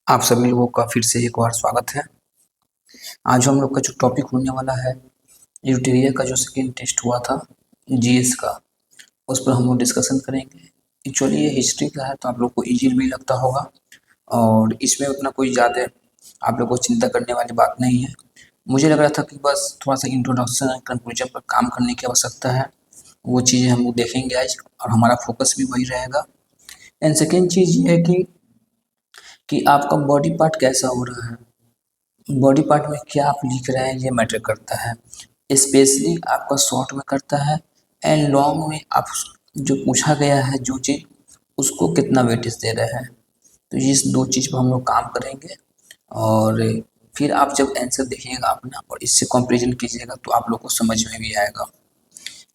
आप सभी लोगों का फिर से एक बार स्वागत है। आज हम लोग का जो टॉपिक होने वाला है, यूटेरिया का जो सेकेंड टेस्ट हुआ था जीएस का, उस पर हम लोग डिस्कशन करेंगे। एक्चुअली ये हिस्ट्री का है तो आप लोग को इजी भी लगता होगा और इसमें उतना कोई ज़्यादा आप लोग को चिंता करने वाली बात नहीं है। मुझे लग रहा था कि बस थोड़ा सा इंट्रोडक्शन एंड कंक्लूजन पर काम करने की आवश्यकता है, वो चीज़ें हम लोग देखेंगे आज और हमारा फोकस भी वही रहेगा। एंड सेकेंड चीज़ ये है कि आपका बॉडी पार्ट कैसा हो रहा है, बॉडी पार्ट में क्या आप लिख रहे हैं ये मैटर करता है। स्पेशली आपका शॉर्ट में करता है एंड लॉन्ग में आप जो पूछा गया है जो चीज़ उसको कितना वेटेज दे रहे हैं। तो इस दो चीज़ पर हम लोग काम करेंगे और फिर आप जब आंसर देखिएगा अपना और इससे कंपैरिजन कीजिएगा तो आप लोग को समझ में भी आएगा।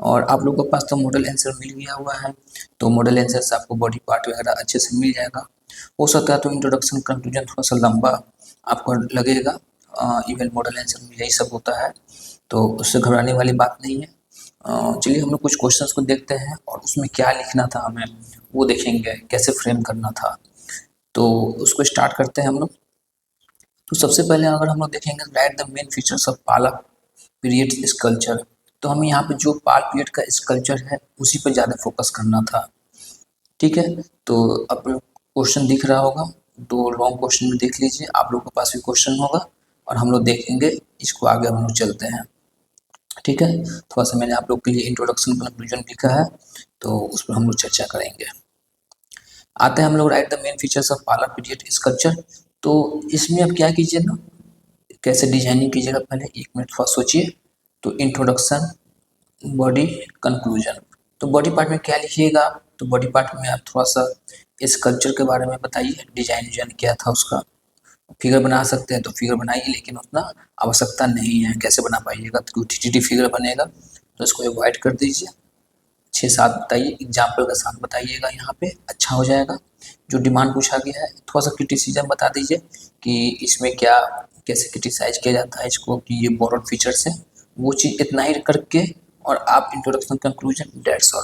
और आप लोगों के पास तो मॉडल आंसर मिल गया हुआ है, तो मॉडल आंसर से आपको बॉडी पार्ट वगैरह अच्छे से मिल जाएगा। हो सकता है तो इंट्रोडक्शन कंक्लूजन थोड़ा सा लंबा आपको लगेगा, इवन मॉडल आंसर में यही सब होता है, तो उससे घबराने वाली बात नहीं है। चलिए हम लोग कुछ क्वेश्चंस को देखते हैं और उसमें क्या लिखना था हमें वो देखेंगे, कैसे फ्रेम करना था। तो उसको स्टार्ट करते हैं हम लोग। तो सबसे पहले अगर हम लोग देखेंगे right the main features of पाला पीरियड स्कल्पचर, तो हमें यहाँ पे जो पाल पीरियड का स्कल्पचर है उसी पर ज़्यादा फोकस करना था। ठीक है, तो अब क्वेश्चन दिख रहा होगा, दो लॉन्ग क्वेश्चन में देख लीजिए, आप लोग के पास भी क्वेश्चन होगा और हम लोग देखेंगे इसको, आगे हम लोग चलते हैं। ठीक है, थोड़ा सा मैंने आप लोग के लिए इंट्रोडक्शन कंक्लूजन लिखा है तो उस पर हम लोग चर्चा करेंगे। आते हैं हम लोग right the main features of पाला पीरियड स्कल्पचर। तो इसमें अब क्या कीजिए ना, कैसे डिजाइनिंग कीजिएगा, पहले एक मिनट थोड़ा सोचिए। तो इंट्रोडक्शन, बॉडी, कंक्लूजन। तो बॉडी पार्ट में क्या लिखिएगा, तो बॉडी पार्ट में आप थोड़ा सा स्कल्पचर के बारे में बताइए, डिजाइन विजाइन क्या था उसका। फिगर बना सकते हैं तो फिगर बनाइए, लेकिन उतना आवश्यकता नहीं है, कैसे बना पाइएगा, तो टी फिगर बनेगा तो इसको अवॉइड कर दीजिए। 6-7 बताइए, एग्जाम्पल के साथ बताइएगा, यहाँ पे अच्छा हो जाएगा। जो डिमांड पूछा गया है थोड़ा सा क्रिटिसिज्म बता दीजिए कि इसमें क्या कैसे क्रिटिसाइज किया जाता है इसको, कि ये बोरोड फीचर्स है, वो चीज़ इतना ही करके और आप इंट्रोडक्शन कंक्लूजन डेट्स ऑल।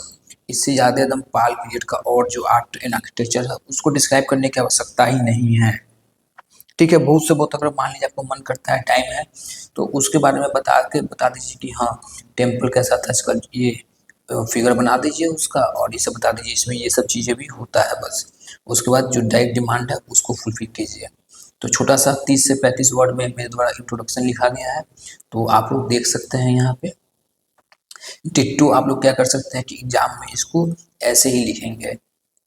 इससे ज़्यादा एकदम पाल पीरियड का और जो आर्ट एंड आर्किटेक्चर है उसको डिस्क्राइब करने की आवश्यकता ही नहीं है। ठीक है, बहुत से बहुत अगर मान लीजिए आपको मन करता है, टाइम है, तो उसके बारे में बता दीजिए कि हाँ टेम्पल कैसा था, इसका ये फिगर बना दीजिए उसका, और ये सब बता दीजिए इसमें ये सब चीज़ें भी होता है बस। उसके बाद जो डायरेक्ट डिमांड है उसको फुलफिल कीजिए। तो छोटा सा 30 से 35 वर्ड में मेरे द्वारा इंट्रोडक्शन लिखा गया है, तो आप लोग देख सकते हैं यहाँ पे। डिट्टो आप लोग क्या कर सकते हैं कि एग्जाम में इसको ऐसे ही लिखेंगे,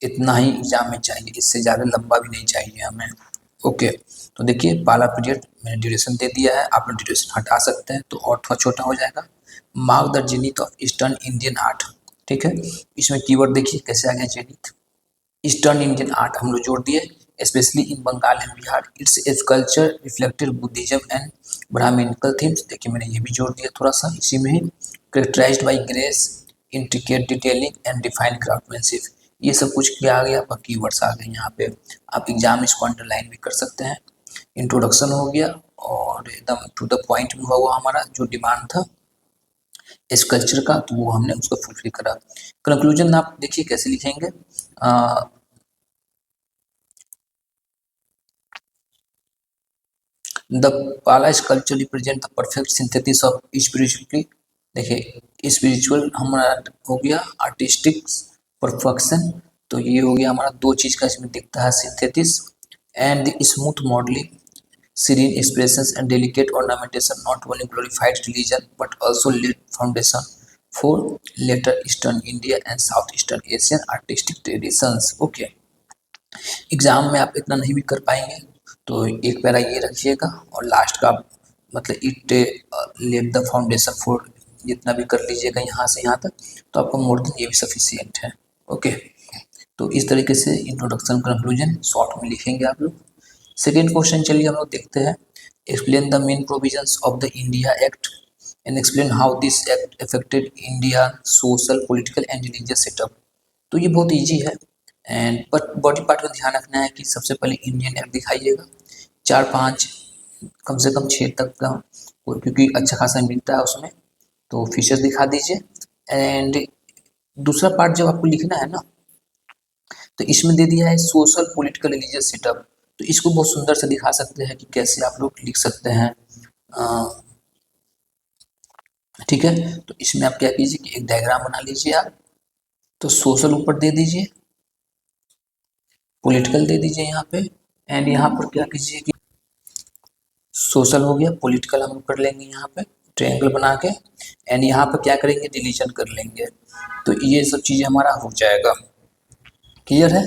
इतना ही एग्जाम में चाहिए, इससे ज़्यादा लंबा भी नहीं चाहिए हमें। ओके, तो देखिए पाला पीरियड मैंने ड्यूरेशन दे दिया है, आप लोग ड्यूरेशन हटा सकते हैं तो और थोड़ा छोटा हो जाएगा। Mark the zenith of eastern Indian art. ठीक है, इसमें कीवर्ड देखिए कैसे आ गया, जेनिथ ईस्टर्न इंडियन आर्ट हम लोग जोड़ दिए, specially in Bengal and Bihar its age culture reflected Buddhism and Brahmanical themes. देखिए मैंने ये भी जोड़ दिया थोड़ा सा इसी में ही। Characterised by grace, intricate detailing and defined craftsmanship, ये सब कुछ क्या आ गया, आपका कीवर्ड्स आ गए यहाँ पे। आप एग्जाम इसको अंडरलाइन भी कर सकते हैं। इंट्रोडक्शन हो गया और एकदम टू द पॉइंट भी हुआ हुआ हमारा जो डिमांड था इस कल्चर का, तो वो हमने उसको फुलफिल करा। कंक्लूजन आप देखिए कैसे लिखेंगे, द पाला sculpture represent the perfect synthesis of spirituality. देखिए स्पिरिचुअल हमारा हो गया, आर्टिस्टिक परफेक्शन, तो ये हो गया हमारा दो चीज़ का इसमें दिखता है, synthesis and the smooth modelling, serene expressions and delicate ornamentation not only glorified religion but also laid foundation for later Eastern India and Southeastern Asian artistic traditions. Okay, exam में आप इतना नहीं भी कर पाएंगे तो एक पैरा ये रखिएगा और लास्ट का मतलब it let the foundation for, जितना भी कर लीजिएगा यहाँ से यहाँ तक, तो आपका मोर देन ये भी सफिशियंट है। ओके, तो इस तरीके से इंट्रोडक्शन कंक्लूजन शॉर्ट में लिखेंगे आप लोग। सेकेंड क्वेश्चन चलिए हम लोग देखते हैं। Explain the main provisions of the India act and explain how this act affected India social political and religious setup. तो ये बहुत इजी है एंड बट बॉडी पार्ट में ध्यान रखना है कि सबसे पहले इंडियन एक्ट दिखाइएगा, 4-5 कम से कम 6 तक का, क्योंकि अच्छा खासा मिलता है उसमें, तो फीचर्स दिखा दीजिए। एंड दूसरा पार्ट जब आपको लिखना है ना, तो इसमें दे दिया है सोशल पॉलिटिकल रिलीजियस सेटअप। तो इसको बहुत सुंदर से दिखा सकते हैं कि कैसे आप लोग लिख सकते हैं। ठीक है, तो इसमें आप क्या कीजिए कि एक डायग्राम बना लीजिए आप। तो सोशल ऊपर दे दीजिए, पॉलिटिकल दे दीजिए यहाँ पे, एंड यहाँ पर क्या कीजिए कि सोशल हो गया, पॉलिटिकल हम कर लेंगे यहाँ पे ट्रायंगल बना के, एंड यहाँ पर क्या करेंगे डिलीशन कर लेंगे। तो ये सब चीज़ें हमारा हो जाएगा। क्लियर है?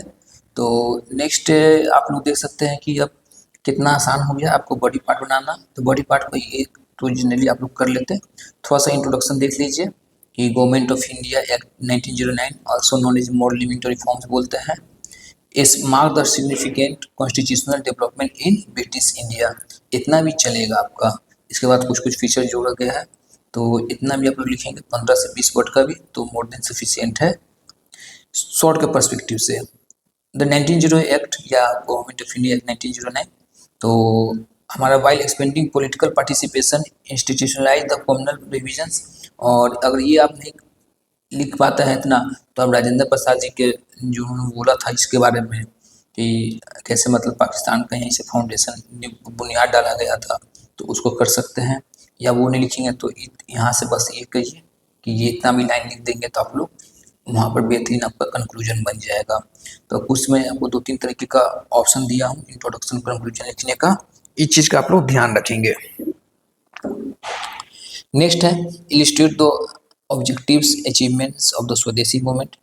तो नेक्स्ट आप लोग देख सकते हैं कि अब कितना आसान हो गया आपको बॉडी पार्ट बनाना। तो बॉडी पार्ट को एक तो जनरली आप लोग कर लेते हैं। थोड़ा सा इंट्रोडक्शन देख लीजिए कि government of India act 1909 also known as model living reforms बोलते हैं, is mark the significant constitutional development in British India. इतना भी चलेगा आपका। इसके बाद कुछ कुछ फीचर जोड़ा गया है, तो इतना भी आप लोग लिखेंगे 15 से 20 वर्ड का भी तो मोर देन सफिशियंट है शॉर्ट के पर्सपेक्टिव से। द 1908 एक्ट या गवर्नमेंट ऑफ इंडिया एक्ट 1909, तो हमारा while expanding political participation institutionalise the communal provisions. और अगर ये आप नहीं लिख पाता है इतना, तो अब राजेंद्र प्रसाद जी के जो उन्होंने बोला था इसके बारे में कि कैसे मतलब पाकिस्तान का यहीं से फाउंडेशन बुनियाद डाला गया था, तो उसको कर सकते हैं। या वो नहीं लिखेंगे तो यहाँ से बस ये कहिए कि ये इतना भी लाइन लिख देंगे तो आप लोग वहाँ पर बेहतरीन आपका कंक्लूजन बन जाएगा। तो कुछ मैं आपको 2-3 तरीके का ऑप्शन दिया हूँ इंट्रोडक्शन कंक्लूजन लिखने का, इस चीज़ का आप लोग ध्यान रखेंगे। नेक्स्ट है illustrate the objectives achievements of the स्वदेशी मूवमेंट।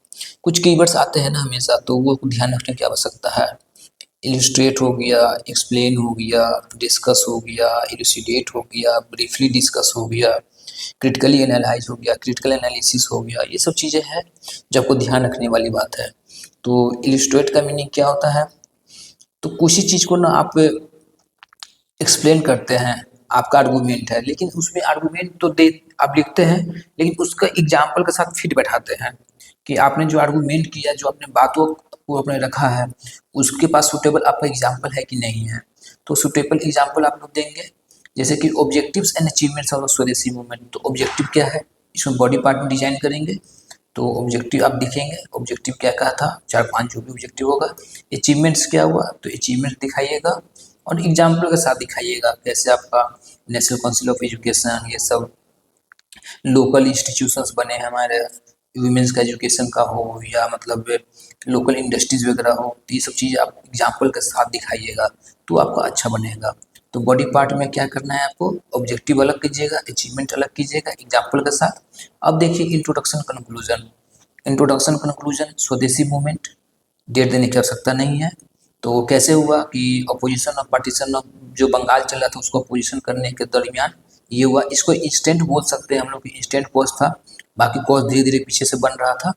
कुछ कीवर्ड्स आते हैं ना हमेशा, तो वो ध्यान रखने की आवश्यकता है। इलिस्ट्रेट हो गया, एक्सप्लेन हो गया, डिस्कस हो गया, इलुसिडेट हो गया, ब्रीफली डिस्कस हो गया, क्रिटिकली एनालाइज हो गया, क्रिटिकल एनालिसिस हो गया। ये सब चीज़ें हैं जो आपको ध्यान रखने वाली बात है। तो इलिस्ट्रेट का मीनिंग क्या होता है? तो कुछ ही चीज़ को ना आप एक्सप्लेन करते हैं, आपका आर्गूमेंट है, लेकिन उसमें आर्गूमेंट तो दे आप लिखते हैं, लेकिन उसका एग्जाम्पल के साथ फिट बैठाते हैं कि आपने जो आर्गूमेंट किया, जो आपने बातों को आपने रखा है, उसके पास सुटेबल आपका एग्जाम्पल है कि नहीं है। तो सुटेबल एग्जाम्पल आप लोग देंगे, जैसे कि ऑब्जेक्टिव्स एंड अचीवमेंट्स ऑफ स्वदेशी मूवमेंट। तो ऑब्जेक्टिव क्या है, इसमें बॉडी पार्ट में डिजाइन करेंगे, तो ऑब्जेक्टिव आप दिखेंगे, ऑब्जेक्टिव क्या कहा था, 4-5 जो भी ऑब्जेक्टिव होगा। अचीवमेंट्स क्या हुआ, तो अचीवमेंट दिखाइएगा और एग्जाम्पल के साथ दिखाइएगा, कैसे आपका नेशनल काउंसिल ऑफ एजुकेशन, ये सब लोकल इंस्टीट्यूशंस बने हैं हमारे, वुमेंस का एजुकेशन का हो या मतलब लोकल इंडस्ट्रीज वगैरह हो, तो ये सब चीज़ आप एग्जाम्पल के साथ दिखाइएगा तो आपका अच्छा बनेगा। तो बॉडी पार्ट में क्या करना है आपको, ऑब्जेक्टिव अलग कीजिएगा, अचीवमेंट अलग कीजिएगा एग्जाम्पल के साथ। अब देखिए इंट्रोडक्शन कंक्लूजन। इंट्रोडक्शन कंक्लूजन, स्वदेशी मूवमेंट डेढ़ देने की आवश्यकता नहीं है। तो कैसे हुआ कि अपोजिशन ऑफ पार्टीशन ऑफ जो बंगाल चल रहा था उसको अपोजिशन करने के दरमियान ये हुआ। इसको इंस्टेंट बोल सकते हैं हम लोग, इंस्टेंट कॉज था, बाकी कॉज धीरे धीरे पीछे से बन रहा था,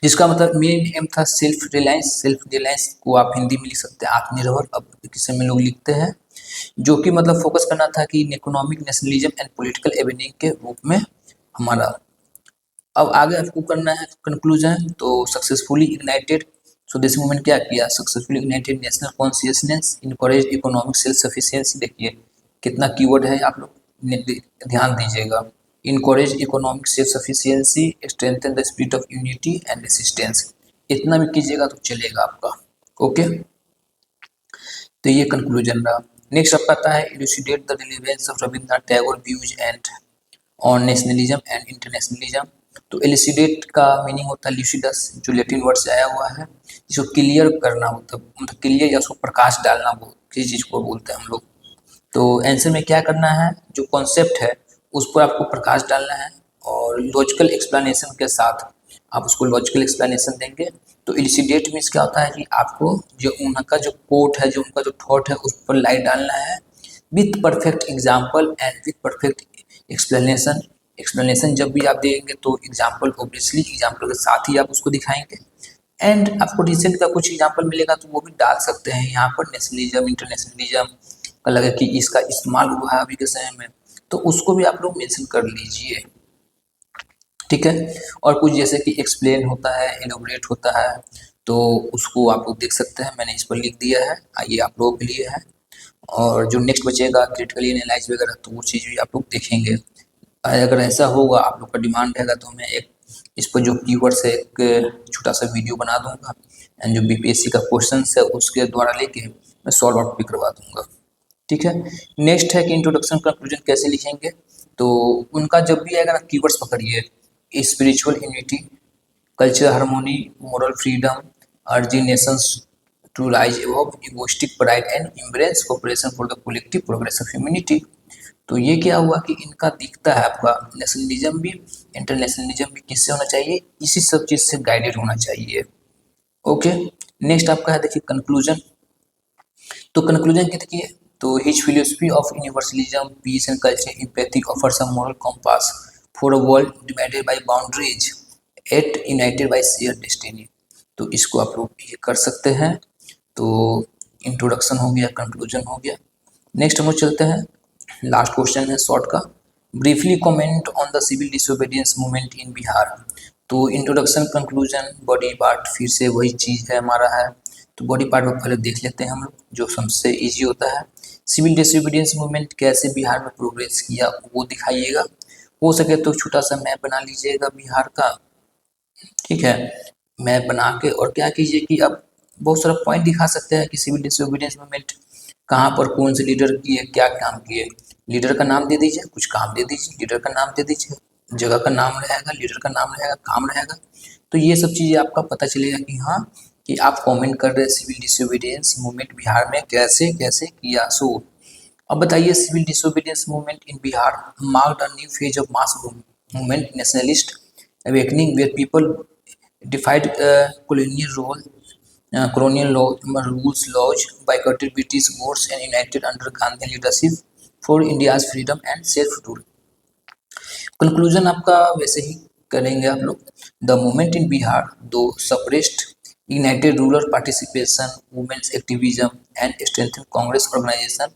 जिसका मतलब मेन एम था सेल्फ रिलायंस। सेल्फ रिलायंस को आप हिंदी में लिख सकते हैं आत्मनिर्भर, अब किसी में लोग लिखते हैं, जो कि मतलब फोकस करना था कि economic nationalism and political Avenue के रूप में हमारा। अब आगे आपको करना है कंक्लूजन। तो सक्सेसफुली इग्नाइटेड स्वदेशी मूवमेंट क्या किया, successfully ignited national consciousness, encourage economic self sufficiency. देखिए कितना कीवर्ड है, आप लोग ध्यान दीजिएगा। Encourage economic self sufficiency, strengthen the spirit of unity and resistance. इतना भी कीजिएगा तो चलेगा आपका। ओके, तो ये कंक्लूजन रहा। नेक्स्ट आपका आता है elucidate the relevance of Rabindranath Tagore views and on nationalism and internationalism. तो एलिसिडेट का मीनिंग होता है ल्यूसिडस, जो लैटिन वर्ड से आया हुआ है, जिसको क्लियर करना होता है, मतलब क्लियर या उसको प्रकाश डालना, वो किसी चीज़ को बोलते हैं हम लोग। तो आंसर में क्या करना है, जो कॉन्सेप्ट है उस पर आपको प्रकाश डालना है और लॉजिकल एक्सप्लेनेशन के साथ आप उसको लॉजिकल एक्सप्लेनेशन देंगे। तो इलिसिडेट मीन्स क्या होता है कि आपको जो उनका जो कोट है, जो उनका जो थॉट है, उस पर लाइट डालना है with perfect example and with perfect explanation. Explanation जब भी आप देंगे तो एग्जाम्पल ऑब्वियसली एग्जाम्पल के साथ ही आप उसको दिखाएंगे। एंड आपको रिसेंट का कुछ एग्जाम्पल मिलेगा तो वो भी डाल सकते हैं यहाँ पर, नेशनलिज्म इंटरनेशनलिज्म का लगे कि इसका इस्तेमाल हुआ है अभी के समय में, तो उसको भी आप लोग मेंशन कर लीजिए। ठीक है, और कुछ जैसे कि एक्सप्लेन होता है, एलोबरेट होता है, तो उसको आप लोग देख सकते हैं, मैंने इस पर लिख दिया है, ये आप लोगों के लिए है। और जो नेक्स्ट बचेगा क्रिटिकली एनालाइज वगैरह, तो वो चीज़ भी आप लोग देखेंगे। अगर ऐसा होगा, आप लोग का डिमांड रहेगा, तो मैं एक इस पर जो कीवर्ड्स है एक छोटा सा वीडियो बना दूंगा, एंड जो बीपीएससी का क्वेश्चन है उसके द्वारा लेके मैं सॉल्व आउट भी करवा दूंगा। ठीक है। नेक्स्ट है कि इंट्रोडक्शन कंक्लूजन कैसे लिखेंगे। तो उनका जब भी आएगा ना कीवर्ड्स पकड़िए, spiritual unity, cultural harmony, moral freedom, urging nations to rise above egoistic pride and embrace cooperation for the collective progress of humanity. तो ये क्या हुआ कि इनका दिखता है आपका नेशनलिज्म भी, इंटरनेशनलिज्म भी किससे होना चाहिए, इसी सब चीज से गाइडेड होना चाहिए। ओके। नेक्स्ट आपका है देखिए कंक्लूजन। तो कंक्लूजन की देखिए, तो his philosophy of universalism, peace and culture, empathy offers a moral compass for a world divided by boundaries at united by share destiny. तो इसको आप लोग ये कर सकते हैं। तो इंट्रोडक्शन हो गया, कंक्लूजन हो गया। नेक्स्ट हम लोग चलते हैं, लास्ट क्वेश्चन है शॉर्ट का, briefly comment on the civil disobedience movement in Bihar. तो इंट्रोडक्शन, कंक्लूजन, बॉडी पार्ट फिर से वही चीज़ है हमारा है। तो बॉडी पार्ट में पहले देख लेते हैं हम लोग, जो सबसे इजी होता है। सिविल डिसोबीडियंस मूवमेंट कैसे बिहार में प्रोग्रेस किया वो दिखाइएगा। हो सके तो छोटा सा मैप बना लीजिएगा बिहार का। ठीक है, मैप बना के और क्या कीजिए कि अब बहुत सारा पॉइंट दिखा सकते हैं कि सिविल डिसोबीडियंस मूवमेंट कहाँ पर कौन से लीडर किए, क्या काम किए। लीडर का नाम दे दीजिए, कुछ काम दे दीजिए, लीडर का नाम दे दीजिए, जगह का नाम रहेगा, लीडर का नाम रहेगा, काम रहेगा। तो ये सब चीज़ें आपका पता चलेगा कि हाँ, कि आप कमेंट कर रहे हैं सिविल डिसोबीडियंस मूवमेंट बिहार में कैसे कैसे किया। सो अब बताइए, civil disobedience movement in Bihar marked a new phase of mass movement nationalist awakening where people defied colonial rules, laws, boycotted British wars and united under Gandhi leadership for India's freedom and self-rule। Conclusion आपका वैसे ही करेंगे आप लोग। The movement in Bihar though suppressed united rural participation, women's activism and strengthen Congress organisation,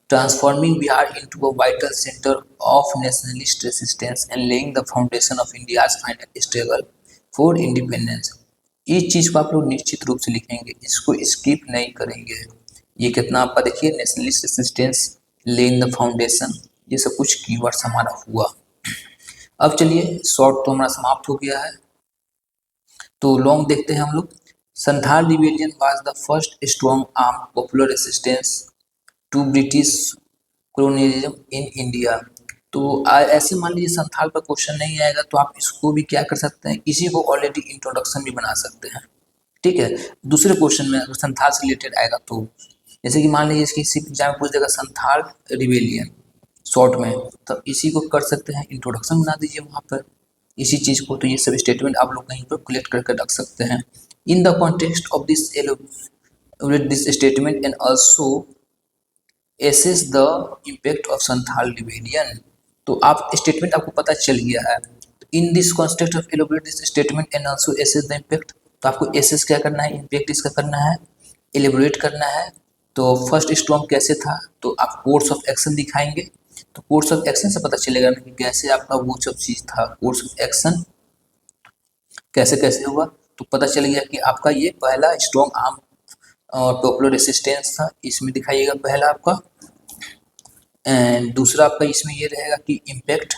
transforming Bihar into a vital center of nationalist resistance and laying the foundation of India's final struggle for independence। इस चीज़ को आप लोग निश्चित रूप से लिखेंगे, इसको skip नहीं करेंगे। ये कितना आपका देखिए, nationalist resistance, laying the foundation, ये सब कुछ कीवर्ड्स हमारा हुआ। अब चलिए, शॉर्ट तो हमारा समाप्त हो गया है, तो लॉन्ग देखते हैं हम लोग। Santhal rebellion was the first strong arm popular resistance to British colonialism in India. तो ऐसे मान लीजिए संथाल पर क्वेश्चन नहीं आएगा तो आप इसको भी क्या कर सकते हैं, इसी को ऑलरेडी इंट्रोडक्शन भी बना सकते हैं। ठीक है, दूसरे क्वेश्चन में अगर संथाल से रिलेटेड आएगा तो, जैसे कि मान लीजिए इसकी एग्जाम में पूछ देगा संथाल रिबेलियन शॉर्ट में, तो इसी को कर सकते हैं, इंट्रोडक्शन बना दीजिए वहाँ पर इसी चीज़ को। तो ये सब स्टेटमेंट आप लोग कहीं पर कलेक्ट करके रख सकते हैं। In the context of this statement and also assess the impact of Santhal rebellion. तो आप स्टेटमेंट आपको पता चल गया है। In this context of elaborate this statement and also assess the impact. तो आपको एसेस क्या करना है, इम्पैक्ट इसका करना है, एलिबोरेट करना है। तो फर्स्ट स्ट्रॉन्ग कैसे था, तो आप कोर्स ऑफ एक्शन दिखाएंगे। तो कोर्स ऑफ एक्शन से पता चलेगा कि कैसे आपका वो सब चीज़ था, कोर्स ऑफ एक्शन कैसे कैसे हुआ। तो पता चल गया कि आपका ये पहला स्ट्रॉन्ग आर्म और पॉपुलर रेसिस्टेंस था, इसमें दिखाइएगा पहला आपका। एंड दूसरा आपका इसमें ये रहेगा कि इम्पैक्ट,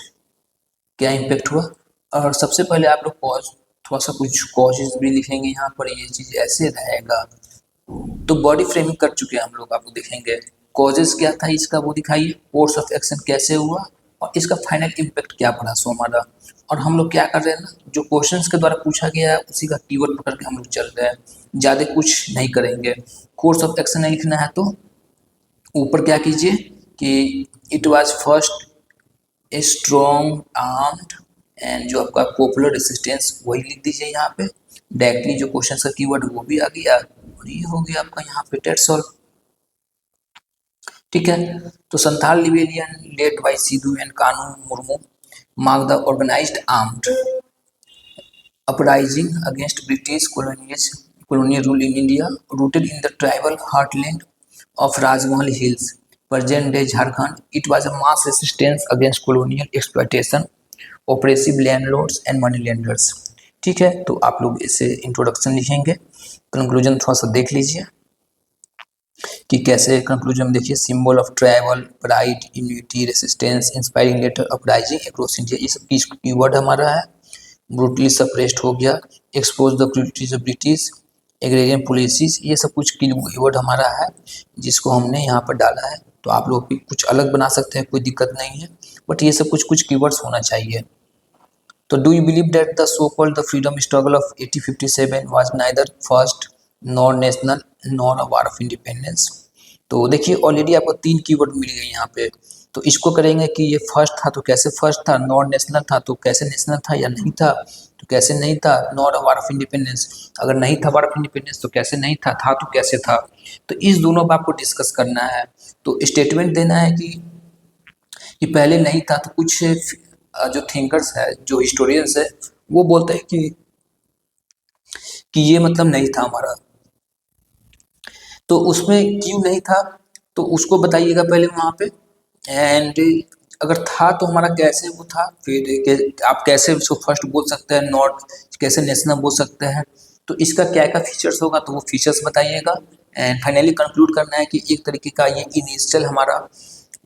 क्या इम्पैक्ट हुआ। और सबसे पहले आप लोग कॉज, थोड़ा सा कुछ कॉजेज भी लिखेंगे यहाँ पर, ये चीज़ ऐसे रहेगा। तो बॉडी फ्रेमिंग कर चुके हैं हम लोग, आपको दिखेंगे कॉजेज क्या था इसका वो दिखाइए, कोर्स ऑफ एक्शन कैसे हुआ और इसका फाइनल इम्पैक्ट क्या पड़ा सो हमारा। और हम लोग क्या कर रहे हैं ना, जो क्वेश्चंस के द्वारा पूछा गया है उसी का कीवर्ड पकड़ के हम लोग चल रहे हैं, ज़्यादा कुछ नहीं करेंगे। कोर्स ऑफ एक्शन नहीं लिखना है तो ऊपर क्या कीजिए कि it was first a strong armed, and जो आपका पॉपुलर रेसिस्टेंस वही लिख दीजिए यहाँ पे। डायरेक्टली जो क्वेश्चन का कीवर्ड वो भी आ गया और ये हो गया आपका यहाँ पे डेट सॉल्व। ठीक है, तो Santhal rebellion led by Sidhu and Kanu Murmu mark the organised armed uprising against British colonial rule in India, rooted in the tribal heartland of Rajmahal Hills, present-day Jharkhand. It was a mass resistance against colonial exploitation, oppressive landlords and moneylenders। ठीक है, तो आप लोग इसे introduction लिखेंगे। Conclusion थोड़ा सा देख लीजिए कि कैसे कंक्लूजन देखिए, symbol of tribal pride, unity, resistance, inspiring letter, uprising across India, ये सब कीवर्ड हमारा है। ब्रूटली सप्रेस्ड हो गया, expose the brutalities of British, agrarian policies, ये सब कुछ कीवर्ड हमारा है जिसको हमने यहाँ पर डाला है। तो आप लोग भी कुछ अलग बना सकते हैं, कोई दिक्कत नहीं है, बट ये सब कुछ कीवर्ड्स होना चाहिए। तो do you believe that the so called the freedom struggle of 1857 was neither first nor national nor a war of independence? तो देखिए ऑलरेडी आपको 3 कीवर्ड मिल गए यहाँ पे। तो इसको करेंगे कि ये फर्स्ट था तो कैसे फर्स्ट था, नॉर नेशनल था तो कैसे नेशनल था, या नहीं था तो कैसे नहीं था, nor a war of independence अगर नहीं था वार ऑफ इंडिपेंडेंस तो कैसे नहीं था तो कैसे था। तो इस दोनों पर आपको डिस्कस करना है। तो स्टेटमेंट देना है कि पहले नहीं था, तो कुछ जो थिंकर्स है, जो हिस्टोरियंस है, वो बोलते हैं कि ये मतलब नहीं था हमारा। तो उसमें क्यों नहीं था तो उसको बताइएगा पहले वहाँ पे। एंड अगर था तो हमारा कैसे वो था, फिर आप कैसे उसको फर्स्ट बोल सकते हैं, नॉट कैसे नेशनल बोल सकते हैं, तो इसका क्या क्या फीचर्स होगा तो वो फीचर्स बताइएगा। एंड फाइनली कंक्लूड करना है कि एक तरीके का ये इनिशियल हमारा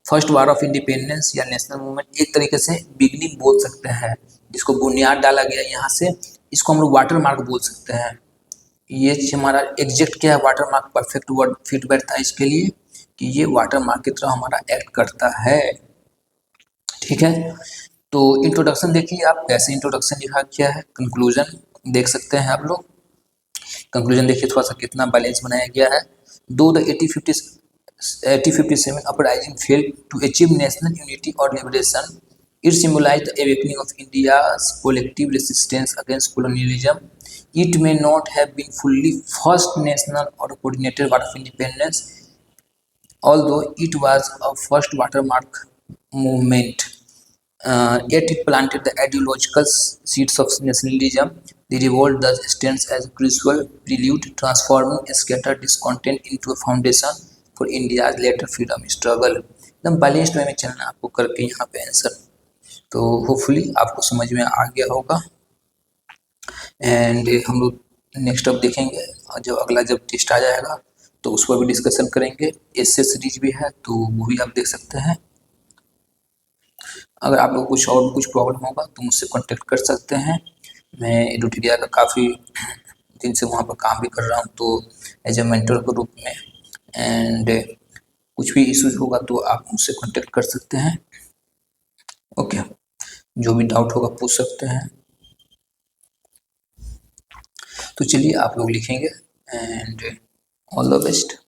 फर्स्ट वार ऑफ इंडिपेंडेंस या नेशनल मूवमेंट एक तरीके से बिगनिंग बोल सकते हैं, जिसको बुनियाद डाला गया यहाँ से, इसको हम लोग वाटर मार्क बोल सकते हैं। ये हमारा एग्जैक्ट क्या है, water mark perfect word fit बैठता है इसके लिए कि ये वाटर मार्क की तरह हमारा एक्ट करता है। ठीक है, तो इंट्रोडक्शन देखिए आप कैसे इंट्रोडक्शन लिखा क्या है, कंक्लूजन देख सकते हैं आप लोग। कंक्लूजन देखिए थोड़ा सा कितना बैलेंस बनाया गया है। दो the 1857 uprising failed to achieve national unity or liberation, it symbolized the awakening of India's collective resistance against colonialism. It may not have been fully first national or coordinated war of independence, although it was a first watermark movement. Yet it planted the ideological seeds of nationalism. The revolt thus stands as a crucial prelude, transforming scattered discontent into a foundation for India's later freedom struggle. एकदम balanced way में चलना आपको करके यहाँ पे answer. तो hopefully आपको समझ में आ गया होगा। एंड हम लोग नेक्स्ट अब देखेंगे, और जब अगला जब टेस्ट आ जाएगा तो उस पर भी डिस्कशन करेंगे। एसे सीरीज भी है तो वो भी आप देख सकते हैं। अगर आप लोग कुछ और भी कुछ प्रॉब्लम होगा तो मुझसे कांटेक्ट कर सकते हैं। मैं एडुटेरिया का काफ़ी दिन से वहाँ पर काम भी कर रहा हूँ, तो एज ए मेंटर के रूप में। एंड कुछ भी इश्यूज होगा तो आप मुझसे कांटेक्ट कर सकते हैं। ओके, जो भी डाउट होगा पूछ सकते हैं। तो चलिए आप लोग लिखेंगे एंड ऑल द बेस्ट।